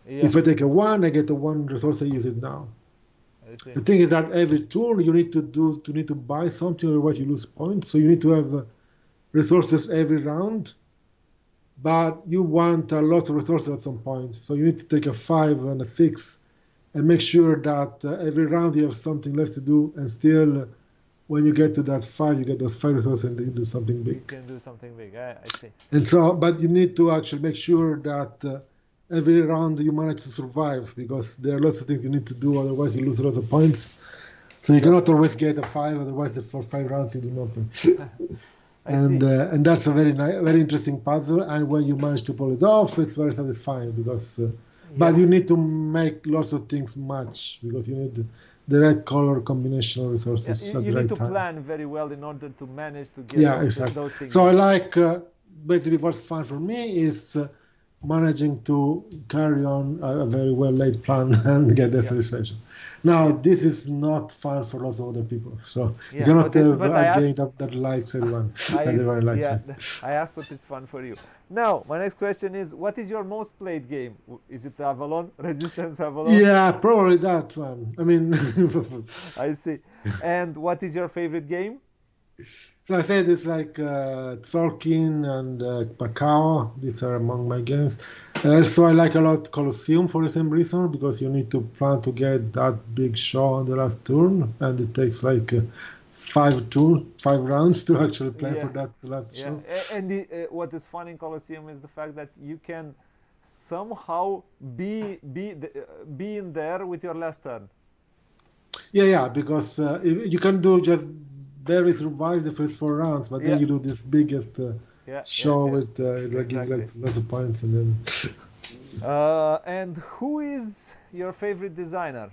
Yeah. If I take a 1, I get a 1 resource. I use it now. I see. The thing is that every turn you need to buy something, otherwise you lose points. So you need to have resources every round, but you want a lot of resources at some point. So you need to take a 5 and a 6 and make sure that every round you have something left to do, and still when you get to that 5, you get those 5 resources and you do something You big. can do something big. I see. And so, but you need to actually make sure that every round you manage to survive, because there are lots of things you need to do, otherwise you lose a lot of points. So you Yep. cannot always get a 5, otherwise for 5 rounds you do nothing. I see. And that's a very interesting puzzle. And when you manage to pull it off, it's very satisfying because. But Yeah. you need to make lots of things match because you need the right color combination of Yeah. resources at You the need right to time. plan very well in order to manage to get Yeah, exactly. those things So I done. like basically what's fun for me is managing to carry on a very well laid plan and get the Yeah. satisfaction. Now, Yeah. this is not fun for lots of other people. So you Yeah. cannot have But I a game asked. that likes everyone, that I everyone likes yeah. it. I asked what is fun for you. Now my next question is: what is your most played game? Is it Avalon? Resistance Avalon? Yeah, probably that one. I mean, I see. And what is your favorite game? so I said it's like Tolkien and Macau. These are among my games. So I like a lot Colosseum for the same reason, because you need to plan to get that big show on the last turn, and it takes like 5 rounds to actually plan Yeah. for that last Yeah. show. And what is fun in Colosseum is the fact that you can somehow be in there with your last turn. Yeah, because you can do just barely survive the first 4 rounds, but Yeah, then you do this biggest show with like giving exactly. like lots of points, and then And who is your favorite designer?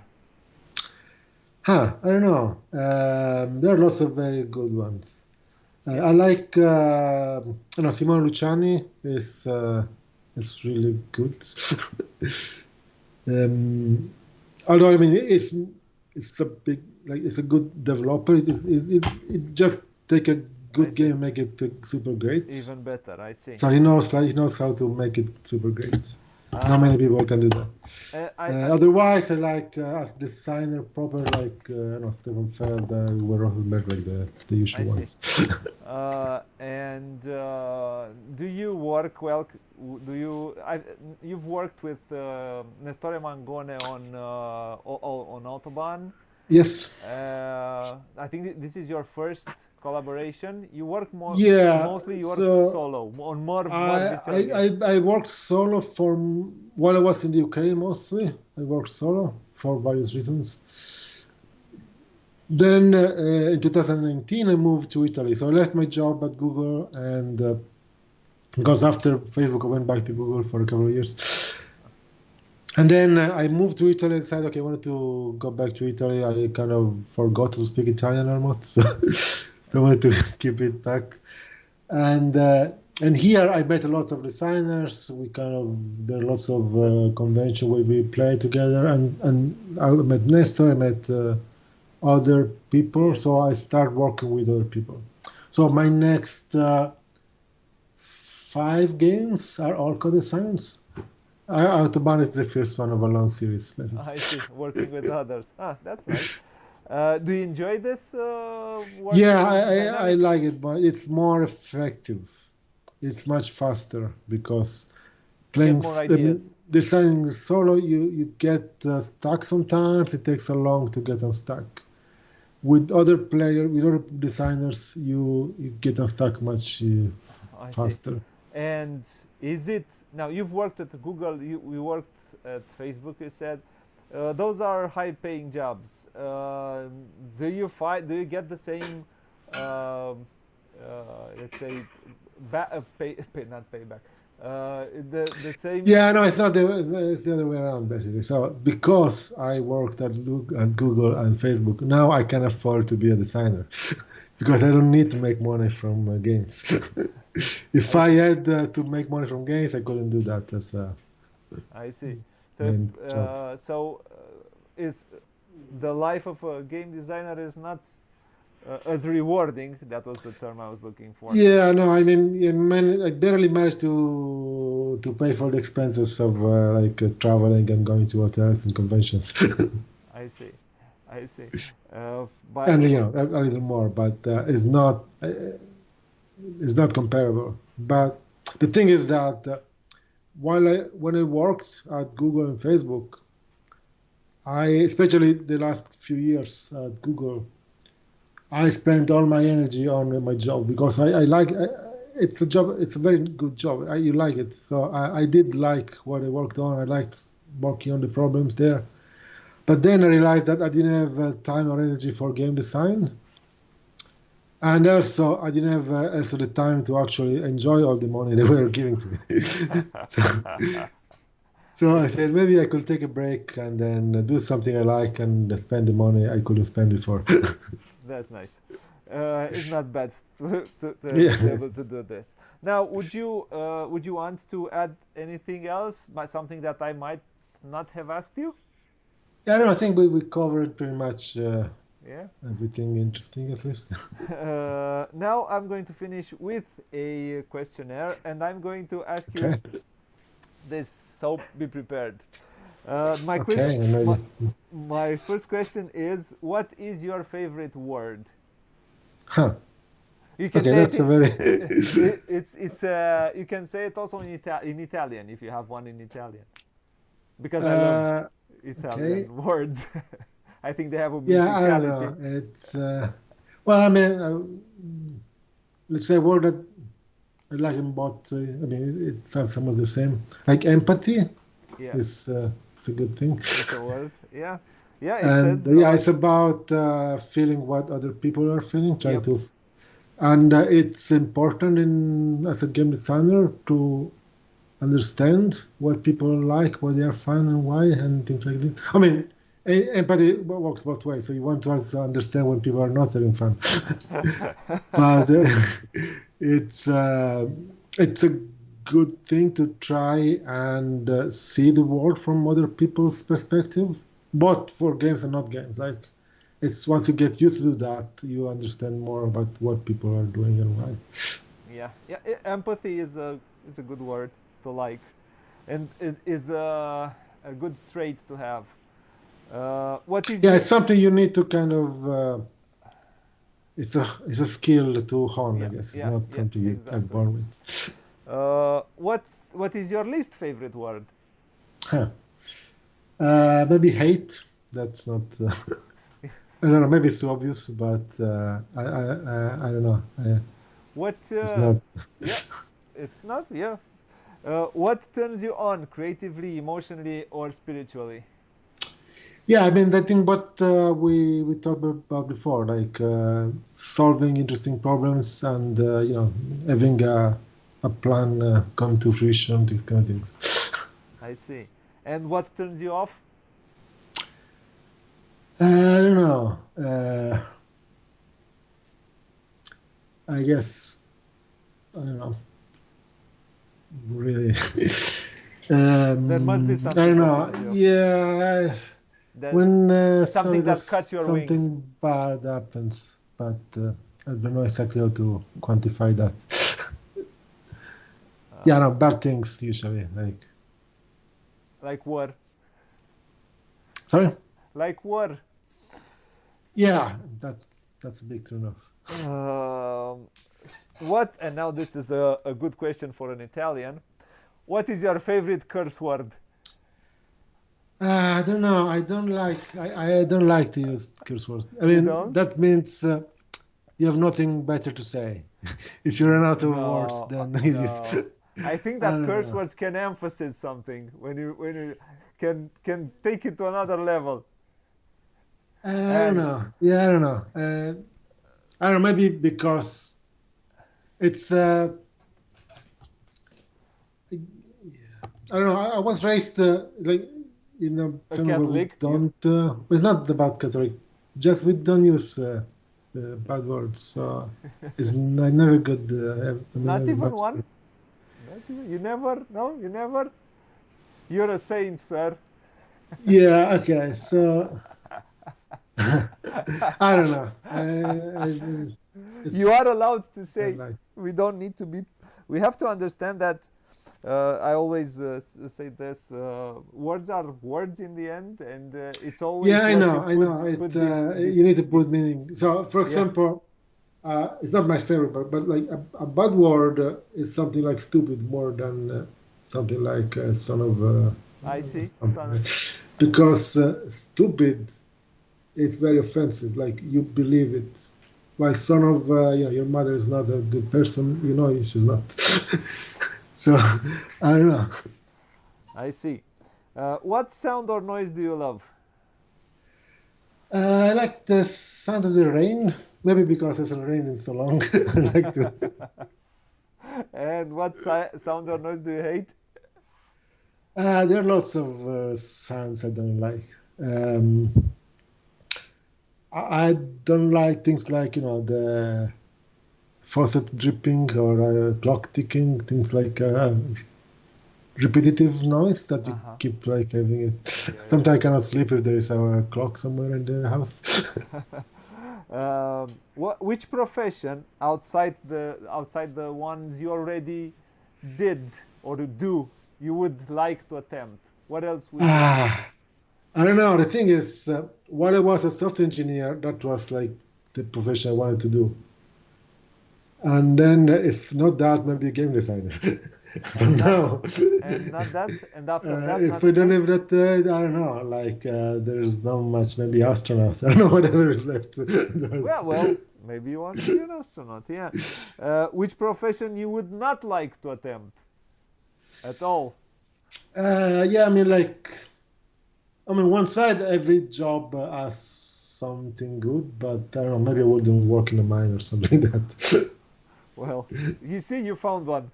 I don't know. There are lots of very good ones. Yeah, I like Simone Luciani is really good. um, Although I mean it's a big like it's a good developer. It just take a I good game see. and make it super great. Even better, I see. So he knows how to make it super great. Not Uh, many people can do that. I Otherwise, I like as designer proper like Stefan Feld, Uwe Rosenberg, like the I usual see. ones. And do you work well? You've worked with Nestore Mangone on Autobahn. Yes. I think this is your first collaboration. You work Yeah. mostly. You work So solo on more I virtual games. I worked solo for while I was in the UK mostly. I worked solo for various reasons. Then in 2019 I moved to Italy. So I left my job at Google and because after Facebook I went back to Google for a couple of years. And then I moved to Italy and decided, okay, I wanted to go back to Italy. I kind of forgot to speak Italian almost, so I wanted to keep it back. And here I met a lot of designers. There are lots of convention where we play together, and I met Nestor. I met other people, Yes, so I start working with other people. So my next 5 games are all co-designs. Autobahn is the first one of a long series. I see. Working with others. Ah, that's nice. Do you enjoy this Yeah, working I dynamic? like it, but it's more effective. It's much faster because You get more ideas. designing solo, you get stuck sometimes. It takes so long to get unstuck. With other designers, you get unstuck much I see. faster. And is it now? You've worked at Google. You worked at Facebook. You said those are high-paying jobs. Do you get the same? Let's say, not payback. The same. Yeah, no, it's the other way around basically. So because I worked at Google and Facebook, now I can afford to be a designer because I don't need to make money from games. If I I see. had to make money from games, I couldn't do that as a I see. So, main job. is the life of a game designer is not as rewarding. That was the term I was looking for. Yeah, no, I mean, I barely managed to pay for the expenses of traveling and going to hotels and conventions, I see. I see. But and a little more, but it's not comparable. But the thing is that when I worked at Google and Facebook, especially the last few years at Google, I spent all my energy on my job because I like it's a job. It's a very good job. You like it, so I did like what I worked on. I liked working on the problems there. But then I realized that I didn't have time or energy for game design, and also I didn't have also the time to actually enjoy all the money they were giving to me. so, so I I see. said maybe I could take a break and then do something I like and spend the money I could have spent it for. That's nice. It's not bad to be Yeah. able to do this. Now, would you want to add anything else? Something that I might not have asked you? Yeah, I don't know, I think we covered pretty much Yeah. everything interesting at least. Now I'm going to finish with a questionnaire, and I'm going to ask you Okay. this. So be prepared. My Okay, question, I'm my, ready. my first question is: what is your favorite word? Huh. You can Okay, say it that's a in. very It's you can say it also in Italian if you have one in Italian, because I love uh okay. Italian words. I think they have a Yeah, I don't know. musicality. It's well, I mean, let's say a word that I like about. I mean, it sounds almost the same. Like empathy Yeah, is it's a good thing. it's a word. Yeah, Yeah, it And says a yeah, lot. it's about feeling what other people are feeling, try Yep. to, and it's important in as a game designer to understand what people like, what they are fun and why, and things like this. I mean, empathy works both ways. So you want to also understand when people are not having fun, but it's uh, it's a good thing to try and see the world from other people's perspective, both for games and not games. Like it's once you get used to do that, you understand more about what people are doing and why. Yeah, yeah. Empathy is a good word to like, and is a good trait to have. What is Yeah, your it's something you need to kind of. It's a skill to hone, I yeah, guess. It's yeah, not yeah, something you are exactly. born with. What is your least favorite word? Huh. Maybe hate. That's not. I don't know. Maybe it's too obvious, but I don't know. What? It's not. Yeah, it's not. Yeah. What turns you on creatively, emotionally, or spiritually? Yeah, I mean, I think what we talked about before, like solving interesting problems and having a plan come to fruition, these kind of things. I see. And what turns you off? I don't know. I guess I don't know. Really. There must be I don't something that know. turns you off. Yeah, That when something that cuts your wings. something bad happens, but I don't know exactly how to quantify that. Yeah, Uh, no, bad things usually. like war. Sorry. Like war. Yeah, that's a big turn off. Um, what? And now this is a good question for an Italian. What is your favorite curse word? I don't know. I don't like to use curse words. I You mean, don't? that means you have nothing better to say. If you run out of words, No, then you just no. I think I that don't curse know. words can emphasize something when you can take it to another level. I don't And know. Yeah, I don't know. I don't know. Maybe because it's. I don't know. I was raised like in a a family where we Catholic, you don't. It's not about Catholic. Just we don't use bad words. So I never got. I not mean, even much. one. Not even. You never. No, you never. You're a saint, sir. Yeah. Okay. So I don't know. You are It's allowed to say. like. We don't need to be. We have to understand that. I always say this: words are words in the end, and it's Yeah, always I what know. you I know. put You need to put meaning. So, for yeah. example, it's not my favorite, but like a bad word is something like stupid more than something like son of I see. something. Son. Because stupid is very offensive. Like you believe it. Like son of your mother is not a good person. You know she's not. So I don't know. I see. What sound or noise do you love? I like the sound of the rain. Maybe because it's rained in so long. I like to. And what sound or noise do you hate? There are lots of sounds I don't like. Um, I don't like things like the faucet dripping or clock ticking, things like repetitive noise that Uh you huh. keep like having it. Yeah, yeah. Sometimes I cannot sleep if there is a clock somewhere in the house. Which profession outside the ones you already did or do you would like to attempt? What else would you like? Ah, I don't know. The thing is, while I was a software engineer, that was like the profession I wanted to do. And then, if not that, maybe a game designer. But And not now, and not that. And after that, if we nothing don't else. have that, I don't know. Like, there's not much. Maybe astronauts. I don't know whatever is left. Well, maybe you want to be an astronaut. Yeah. Which profession you would not like to attempt at all? Yeah, I mean, like, I mean, one side, every job has something good, but I don't know, maybe I wouldn't work in a mine or something like that. Well, you see, you found one.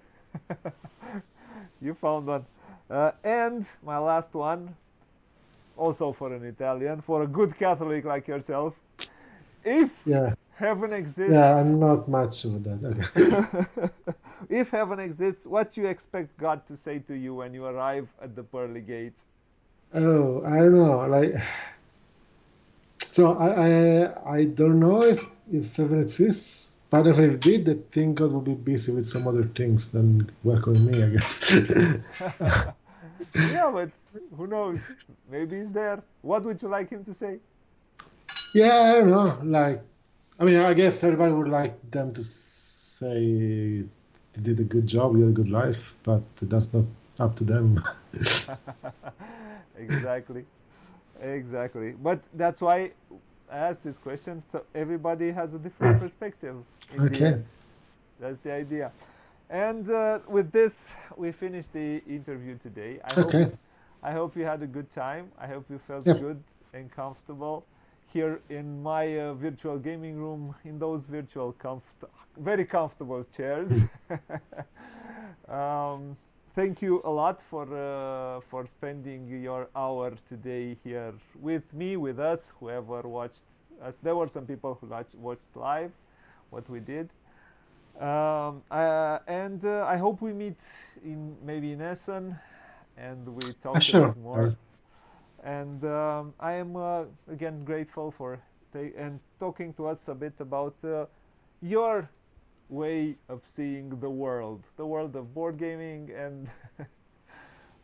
You found one. And my last one, also for an Italian, for a good Catholic like yourself. If Yeah, heaven yeah, exists, I'm not much of that. Okay. if heaven exists, what you expect God to say to you when you arrive at the pearly gates? Oh, I don't know. Like, so I don't know if heaven exists, but if it did, I think God would be busy with some other things than welcoming me, I guess. Yeah, but who knows? Maybe he's there. What would you like him to say? Yeah, I don't know. Like, I mean, I guess everybody would like them to say you did a good job, you had a good life, but that's not up to them. Exactly. Exactly. But that's why I asked this question. So everybody has a different perspective in the Okay. end. That's the idea. And with this, we finish the interview today. Okay. I hope you had a good time. I hope you felt Yep. good and comfortable here in my virtual gaming room in those virtual very comfortable chairs. um, Thank you a lot for spending your hour today here with me, with us, whoever watched us. There were some people who watched live what we did. And I hope we meet in maybe in Essen and we talk a bit Sure. more. And I am again grateful for and talking to us a bit about your way of seeing the world of board gaming, and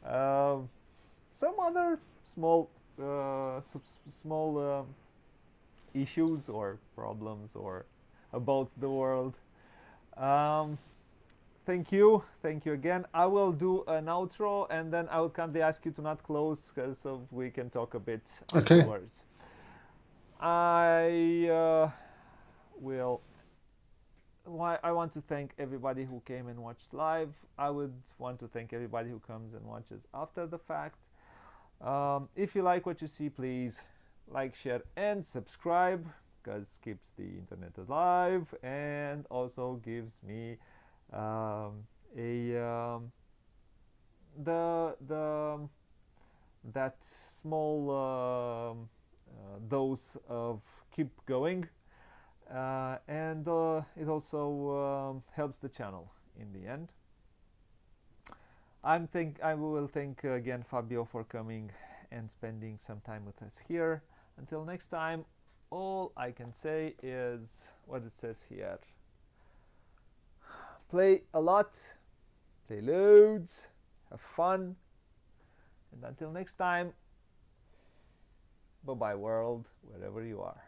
um some other small issues or problems or about the world. Um, thank you again. I will do an outro and then I will kindly ask you to not close because so we can talk a bit Okay. afterwards. I will. I want to thank everybody who came and watched live. I would want to thank everybody who comes and watches after the fact. If you like what you see, please like, share, and subscribe because keeps the internet alive and also gives me a the that small dose of keep going, and it also helps the channel in the end. I will thank again Fabio for coming and spending some time with us here. Until next time, all I can say is what it says here. Play a lot, play loads, have fun, and until next time, bye bye world, wherever you are.